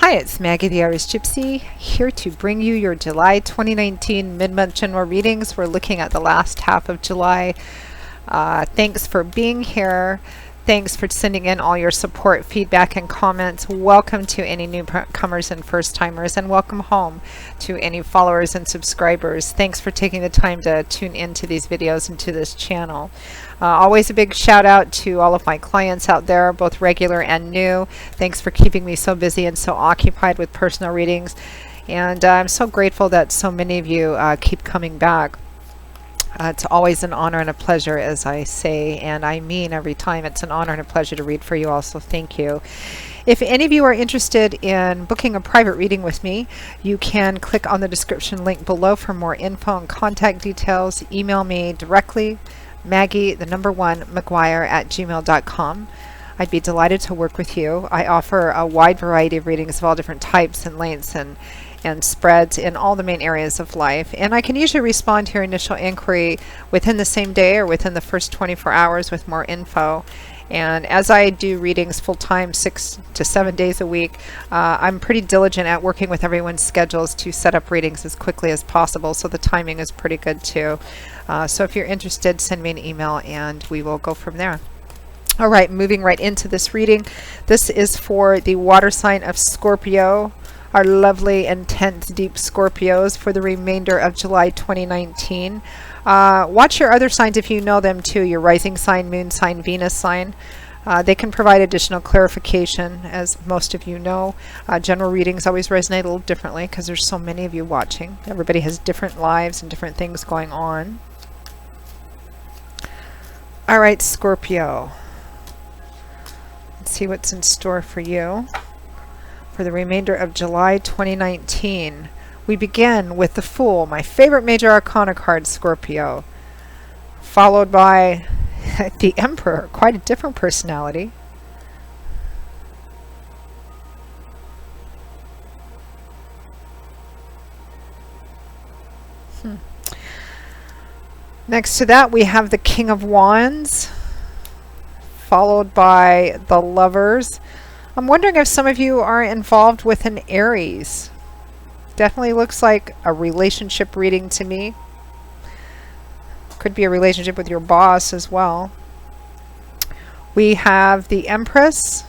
Hi, it's Maggie the Irish Gypsy, here to bring you your July 2019 mid-month general readings. We're looking at the last half of July. Thanks for being here. Thanks for sending in all your support, feedback, and comments. Welcome to any newcomers and first-timers, and welcome home to any followers and subscribers. Thanks for taking the time to tune into these videos and to this channel. Always a big shout out to all of my clients out there, both regular and new. Thanks for keeping me so busy and so occupied with personal readings. And I'm so grateful that so many of you keep coming back. It's always an honor and a pleasure, as I say, and I mean every time. It's an honor and a pleasure to read for you also. Thank you. If any of you are interested in booking a private reading with me, you can click on the description link below for more info and contact details. Email me directly, Maggie1McGuire@gmail.com. I'd be delighted to work with you. I offer a wide variety of readings of all different types and lengths and spreads in all the main areas of life. And I can usually respond to your initial inquiry within the same day or within the first 24 hours with more info. And as I do readings full-time, 6 to 7 days a week, I'm pretty diligent at working with everyone's schedules to set up readings as quickly as possible, so the timing is pretty good too. So if you're interested, send me an email and we will go from there. All right, moving right into this reading. This is for the water sign of Scorpio, our lovely, intense, deep Scorpios for the remainder of July 2019. Watch your other signs if you know them too, your rising sign, moon sign, Venus sign. They can provide additional clarification, as most of you know. General readings always resonate a little differently because there's so many of you watching. Everybody has different lives and different things going on. All right, Scorpio. Let's see what's in store for you for the remainder of July 2019. We begin with the Fool, my favorite major arcana card, Scorpio, followed by the Emperor, quite a different personality. Next to that, we have the King of Wands, followed by the Lovers. I'm wondering if some of you are involved with an Aries. Definitely looks like a relationship reading to me. Could be a relationship with your boss as well. We have the Empress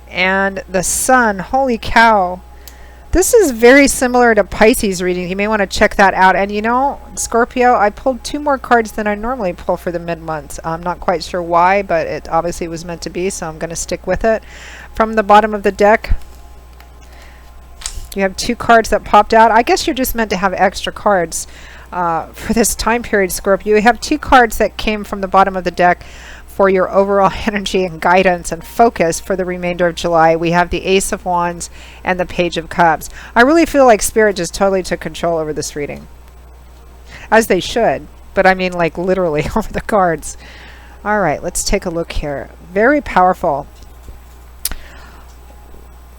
and the Sun. Holy cow. This is very similar to Pisces reading. You may want to check that out. And you know, Scorpio, I pulled 2 more cards than I normally pull for the mid-month. I'm not quite sure why, but it obviously was meant to be, so I'm going to stick with it. From the bottom of the deck, you have 2 cards that popped out. I guess you're just meant to have extra cards for this time period, Scorpio. You have 2 cards that came from the bottom of the deck for your overall energy and guidance and focus for the remainder of July. We have the Ace of Wands and the Page of Cups. I really feel like Spirit just totally took control over this reading. As they should, but I mean like literally over the cards. All right, let's take a look here. Very powerful.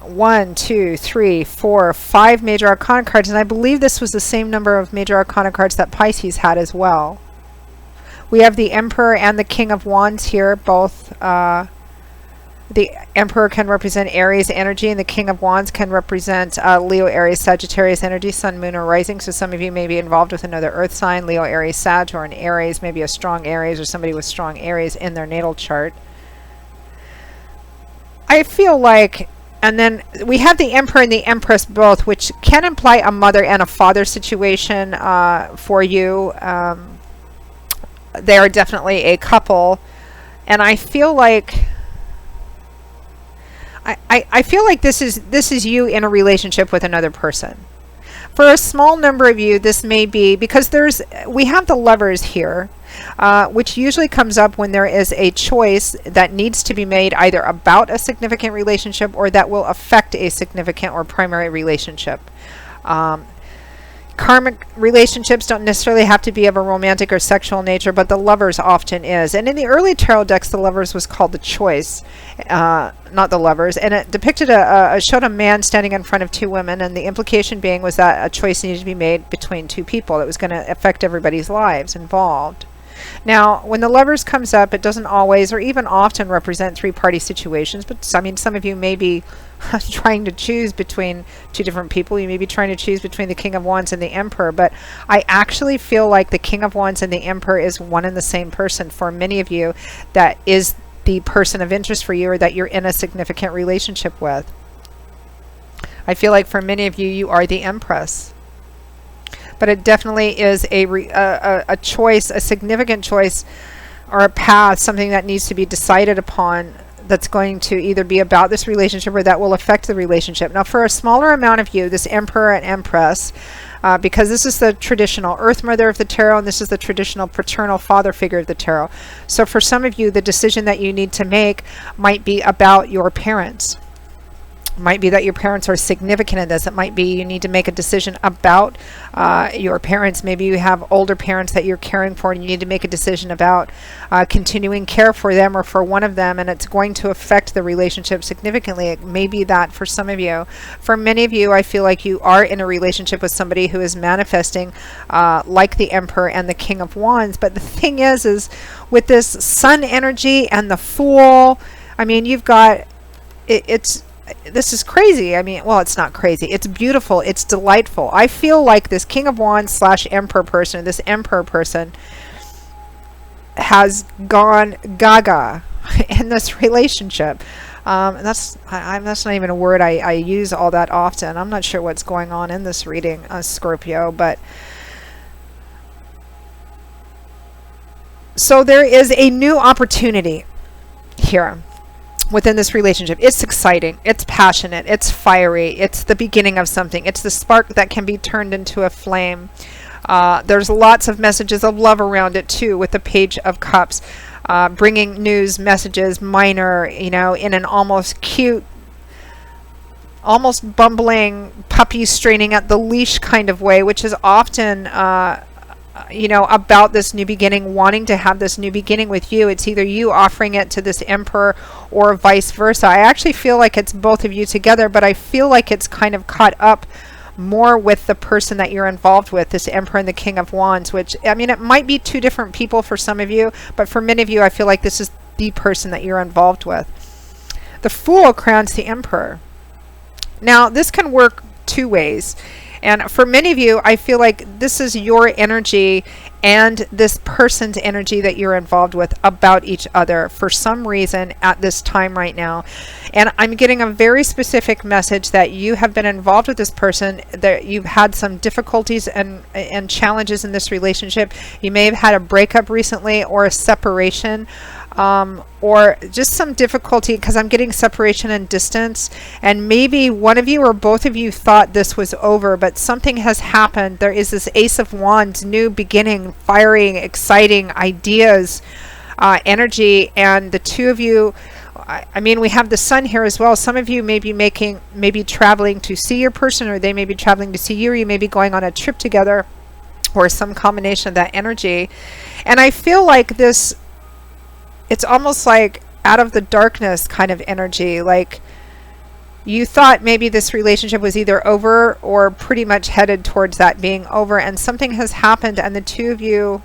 1, 2, 3, 4, 5 major arcana cards, and I believe this was the same number of major arcana cards that Pisces had as well. We have the Emperor and the King of Wands here. Both the Emperor can represent Aries energy, and the King of Wands can represent Leo, Aries, Sagittarius energy, Sun, Moon, or Rising. So some of you may be involved with another Earth sign, Leo, Aries, Sag, or an Aries, maybe a strong Aries or somebody with strong Aries in their natal chart. I feel like, and then we have the Emperor and the Empress both, which can imply a mother and a father situation for you. They are definitely a couple, and I feel like I feel like this is you in a relationship with another person. For a small number of you, this may be because we have the Lovers here, which usually comes up when there is a choice that needs to be made either about a significant relationship or that will affect a significant or primary relationship. Karmic relationships don't necessarily have to be of a romantic or sexual nature, but the Lovers often is. And in the early tarot decks, the Lovers was called the Choice, not the Lovers. And it depicted showed a man standing in front of 2 women, and the implication being was that a choice needed to be made between 2 people that was going to affect everybody's lives involved. Now, when the Lovers comes up, it doesn't always or even often represent three-party situations, but I mean, some of you may be trying to choose between two different people. You may be trying to choose between the King of Wands and the Emperor, but I actually feel like the King of Wands and the Emperor is one and the same person for many of you. That is the person of interest for you, or that you're in a significant relationship with. I feel like for many of you, you are the Empress. But it definitely is a choice, a significant choice, or a path, something that needs to be decided upon, that's going to either be about this relationship or that will affect the relationship. Now, for a smaller amount of you, this Emperor and Empress, because this is the traditional Earth Mother of the Tarot, and this is the traditional paternal father figure of the Tarot. So for some of you, the decision that you need to make might be about your parents. It might be that your parents are significant in this. It might be you need to make a decision about your parents. Maybe you have older parents that you're caring for, and you need to make a decision about continuing care for them or for one of them, and it's going to affect the relationship significantly. It may be that for some of you. For many of you, I feel like you are in a relationship with somebody who is manifesting like the Emperor and the King of Wands. But the thing is with this Sun energy and the Fool, I mean, you've got this is crazy. I mean, well, it's not crazy. It's beautiful. It's delightful. I feel like this King of Wands / Emperor person, this Emperor person, has gone gaga in this relationship. That's not even a word I use all that often. I'm not sure what's going on in this reading, Scorpio, but so there is a new opportunity here within this relationship. It's exciting, it's passionate, it's fiery, it's the beginning of something, it's the spark that can be turned into a flame. There's lots of messages of love around it too, with the Page of Cups, bringing news, messages, minor, in an almost cute, almost bumbling puppy straining at the leash kind of way, which is often about this new beginning, wanting to have this new beginning with you. It's either you offering it to this Emperor or vice versa. I actually feel like it's both of you together, but I feel like it's kind of caught up more with the person that you're involved with, this Emperor and the King of Wands, which, I mean, it might be two different people for some of you, but for many of you, I feel like this is the person that you're involved with. The Fool crowns the Emperor. Now, this can work two ways. And for many of you, I feel like this is your energy and this person's energy that you're involved with about each other for some reason at this time right now. And I'm getting a very specific message that you have been involved with this person, that you've had some difficulties and challenges in this relationship. You may have had a breakup recently or a separation. Or just some difficulty, because I'm getting separation and distance, and maybe one of you or both of you thought this was over, but something has happened. There is this Ace of Wands, new beginning, firing, exciting ideas, energy, and the two of you, I mean, we have the Sun here as well. Some of you may be traveling to see your person, or they may be traveling to see you, or you may be going on a trip together, or some combination of that energy. And I feel like this, it's almost like out of the darkness kind of energy. Like you thought maybe this relationship was either over or pretty much headed towards that being over, and something has happened, and the two of you,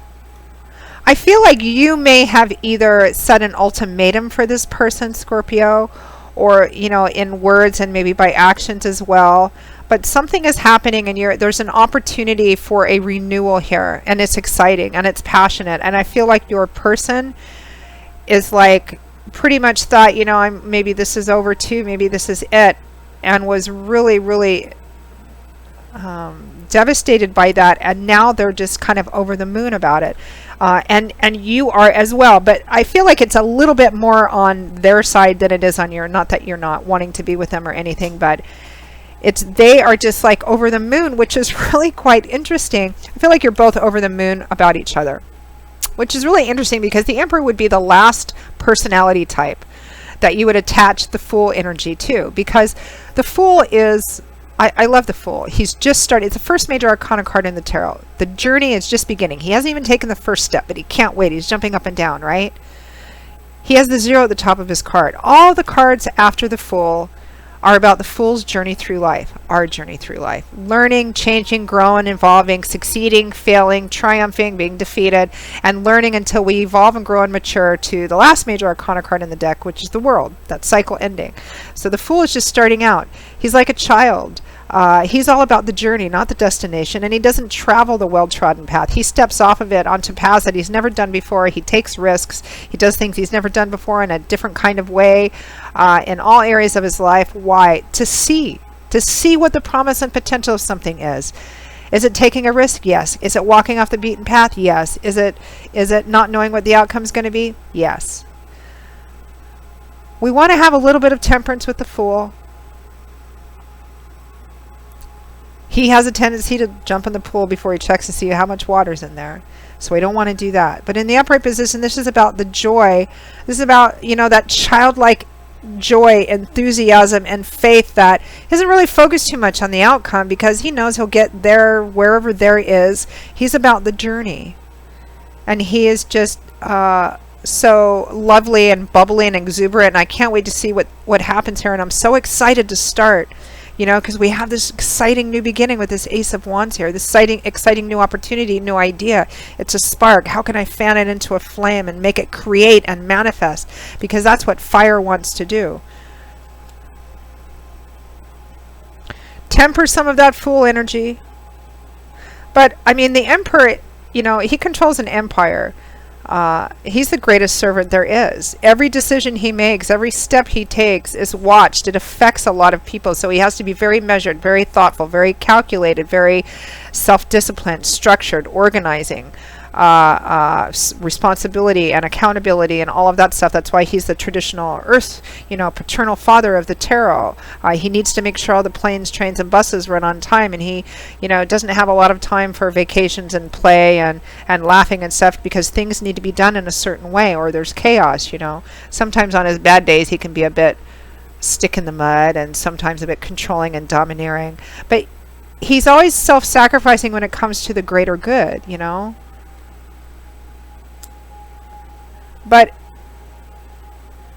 I feel like you may have either set an ultimatum for this person, Scorpio, or, in words and maybe by actions as well. But something is happening, and there's an opportunity for a renewal here, and it's exciting and it's passionate. And I feel like your person is like pretty much thought, maybe this is over too, maybe this is it, and was really, really devastated by that, and now they're just kind of over the moon about it, and you are as well. But I feel like it's a little bit more on their side than it is on your, not that you're not wanting to be with them or anything, but they are just like over the moon, which is really quite interesting. I feel like you're both over the moon about each other, which is really interesting, because the Emperor would be the last personality type that you would attach the Fool energy to, because the Fool is, I love the Fool. He's just started. It's the first major arcana card in the tarot. The journey is just beginning. He hasn't even taken the first step, but he can't wait. He's jumping up and down, right? He has the 0 at the top of his card. All the cards after the Fool are about the Fool's journey through life, our journey through life. Learning, changing, growing, evolving, succeeding, failing, triumphing, being defeated, and learning until we evolve and grow and mature to the last major arcana card in the deck, which is the World, that cycle ending. So the Fool is just starting out. He's like a child. He's all about the journey, not the destination, and he doesn't travel the well-trodden path. He steps off of it onto paths that he's never done before. He takes risks. He does things he's never done before in a different kind of way in all areas of his life. Why? To see what the promise and potential of something is. Is it taking a risk? Yes. Is it walking off the beaten path? Yes. Is it not knowing what the outcome is going to be? Yes. We want to have a little bit of temperance with the Fool. He has a tendency to jump in the pool before he checks to see how much water's in there. So we don't want to do that. But in the upright position, this is about the joy. This is about, that childlike joy, enthusiasm, and faith that isn't really focused too much on the outcome because he knows he'll get there wherever there is. He's about the journey. And he is just so lovely and bubbly and exuberant. And I can't wait to see what happens here. And I'm so excited to start. Because we have this exciting new beginning with this Ace of Wands here, this exciting new opportunity, new idea. It's a spark. How can I fan it into a flame and make it create and manifest? Because that's what fire wants to do. Temper some of that Fool energy. But, the Emperor, he controls an empire. He's the greatest servant there is. Every decision he makes, every step he takes is watched. It affects a lot of people. So he has to be very measured, very thoughtful, very calculated, very self-disciplined, structured, organizing, responsibility and accountability and all of that stuff. That's why he's the traditional earth, paternal father of the tarot. He needs to make sure all the planes, trains, and buses run on time, and he, doesn't have a lot of time for vacations and play and laughing and stuff because things need to be done in a certain way or there's chaos, Sometimes on his bad days he can be a bit stick in the mud and sometimes a bit controlling and domineering. But he's always self-sacrificing when it comes to the greater good,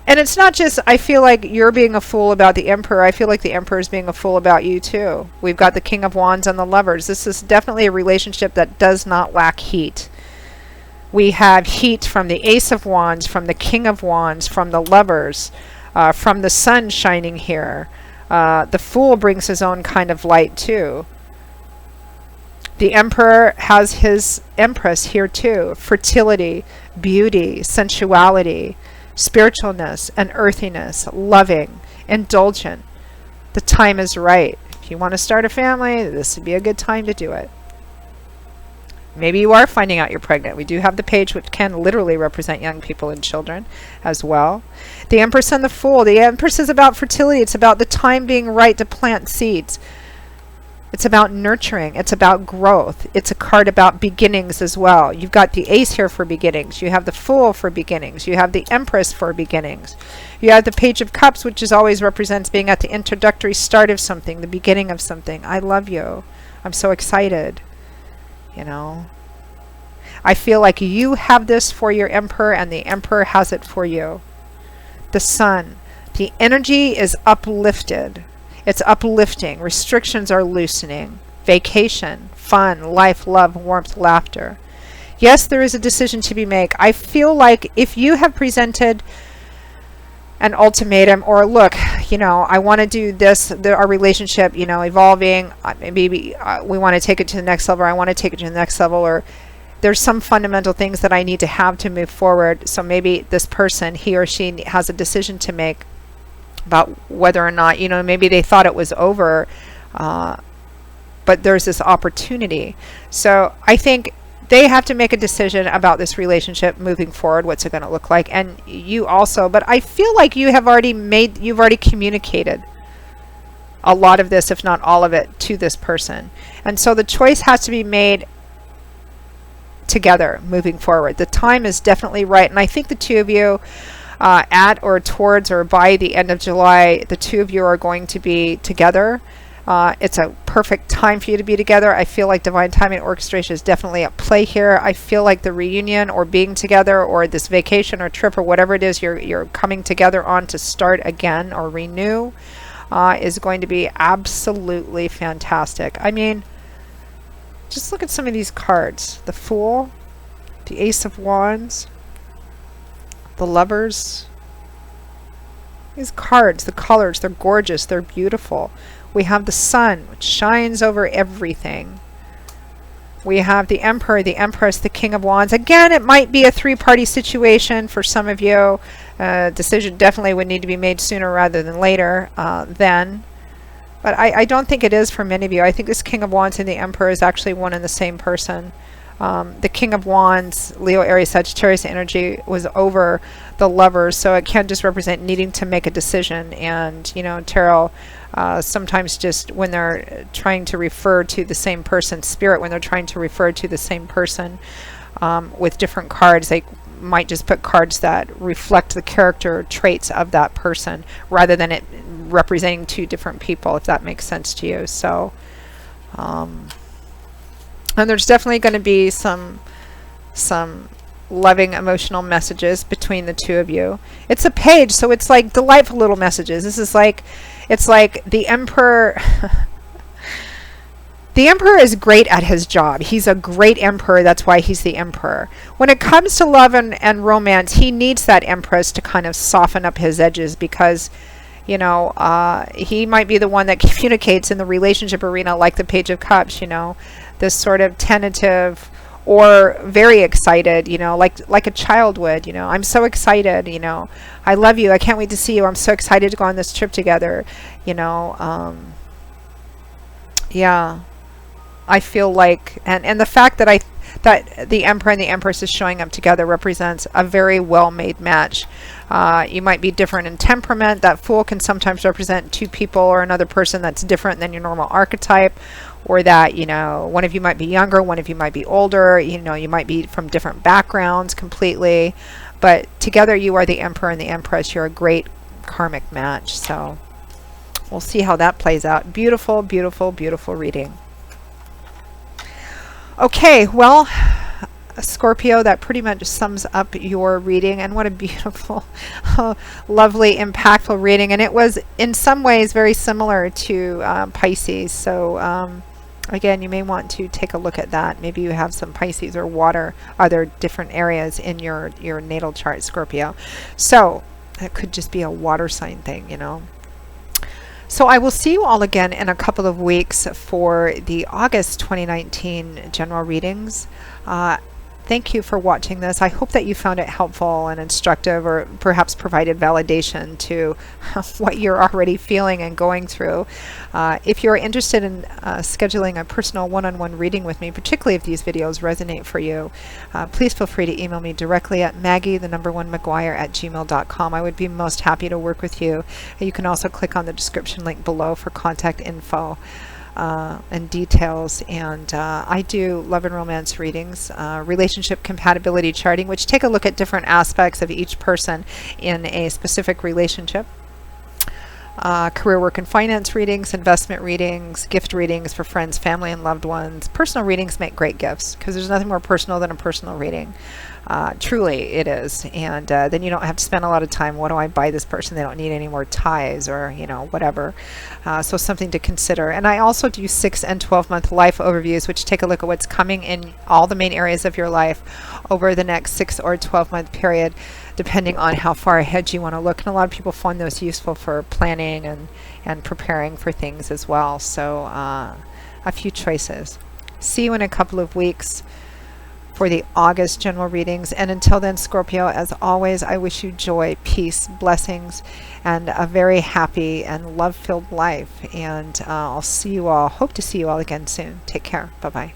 And it's not just, I feel like you're being a fool about the Emperor. I feel like the Emperor is being a fool about you too. We've got the King of Wands and the Lovers. This is definitely a relationship that does not lack heat. We have heat from the Ace of Wands, from the King of Wands, from the Lovers, from the Sun shining here. The Fool brings his own kind of light too. The Emperor has his Empress here too. Fertility, beauty, sensuality, spiritualness, and earthiness, loving, indulgent. The time is right. If you want to start a family, this would be a good time to do it. Maybe you are finding out you're pregnant. We do have the page which can literally represent young people and children as well. The Empress and the Fool. The Empress is about fertility. It's about the time being right to plant seeds. It's about nurturing. It's about growth. It's a card about beginnings as well. You've got the Ace here for beginnings. You have the Fool for beginnings. You have the Empress for beginnings. You have the Page of Cups, which is always represents being at the introductory start of something, the beginning of something. I love you. I'm so excited. I feel like you have this for your Emperor and the Emperor has it for you. The Sun. The energy is uplifted. It's uplifting. Restrictions are loosening. Vacation, fun, life, love, warmth, laughter. Yes, there is a decision to be made. I feel like if you have presented an ultimatum or look, I want to do this, our relationship, evolving, maybe we want to take it to the next level, or I want to take it to the next level, or there's some fundamental things that I need to have to move forward. So maybe this person, he or she has a decision to make about whether or not, maybe they thought it was over, but there's this opportunity. So I think they have to make a decision about this relationship moving forward. What's it going to look like? And you also, but I feel like you've already communicated a lot of this, if not all of it, to this person. And so the choice has to be made together moving forward. The time is definitely right. And I think the two of you, at or towards or by the end of July, the two of you are going to be together. It's a perfect time for you to be together. I feel like divine timing orchestration is definitely at play here. I feel like the reunion or being together or this vacation or trip or whatever it is you're coming together on to start again or renew is going to be absolutely fantastic. I mean, just look at some of these cards. The Fool, the Ace of Wands, the Lovers. These cards, the colors, they're gorgeous, they're beautiful. We have the Sun, which shines over everything. We have the Emperor, the Empress, the King of Wands. Again, it might be a three-party situation for some of you. Decision definitely would need to be made sooner rather than later then. But I don't think it is for many of you. I think this King of Wands and the Emperor is actually one and the same person. The King of Wands, Leo, Aries, Sagittarius energy was over the Lovers, so it can just represent needing to make a decision. And, you know, tarot sometimes just when they're trying to refer to the same person, spirit, when they're trying to refer to the same person with different cards, they might just put cards that reflect the character traits of that person rather than it representing two different people, if that makes sense to you. So and there's definitely going to be some loving emotional messages between the two of you. It's a page, so it's like delightful little messages. This is like, it's like the Emperor the Emperor is great at his job. He's a great Emperor. That's why he's the Emperor. When it comes to love and romance, he needs that Empress to kind of soften up his edges, because, you know, he might be the one that communicates in the relationship arena, like the Page of Cups, you know, this sort of tentative or very excited, you know, like a child would, you know, I'm so excited, you know, I love you, I can't wait to see you, I'm so excited to go on this trip together, you know. Yeah, I feel like, and the fact that that the Emperor and the Empress is showing up together represents a very well-made match. You might be different in temperament. That Fool can sometimes represent two people or another person that's different than your normal archetype, or that, you know, one of you might be younger, one of you might be older, you know, you might be from different backgrounds completely, but together you are the Emperor and the Empress. You're a great karmic match. So we'll see how that plays out. Beautiful, beautiful, beautiful reading. Okay, well, Scorpio, that pretty much sums up your reading, and what a beautiful, lovely, impactful reading. And it was in some ways very similar to Pisces. So again, you may want to take a look at that. Maybe you have some Pisces or water, other different areas in your natal chart, Scorpio. So it could just be a water sign thing, you know. So I will see you all again in a couple of weeks for the August 2019 general readings. Thank you for watching this. I hope that you found it helpful and instructive, or perhaps provided validation to what you're already feeling and going through. If you're interested in scheduling a personal one-on-one reading with me, particularly if these videos resonate for you, please feel free to email me directly at maggie1maguire@gmail.com. I would be most happy to work with you. You can also click on the description link below for contact info and details. And I do love and romance readings, relationship compatibility charting, which take a look at different aspects of each person in a specific relationship. Career, work, and finance readings, investment readings, gift readings for friends, family, and loved ones. Personal readings make great gifts, because there's nothing more personal than a personal reading. Truly, it is. And then you don't have to spend a lot of time, what do I buy this person? They don't need any more ties, or, you know, whatever. So something to consider. And I also do 6 and 12-month life overviews, which take a look at what's coming in all the main areas of your life over the next 6 or 12-month period, depending on how far ahead you want to look. And a lot of people find those useful for planning and preparing for things as well. So a few choices. See you in a couple of weeks for the August general readings. And until then, Scorpio, as always, I wish you joy, peace, blessings, and a very happy and love-filled life. And I'll see you all, hope to see you all again soon. Take care. Bye-bye.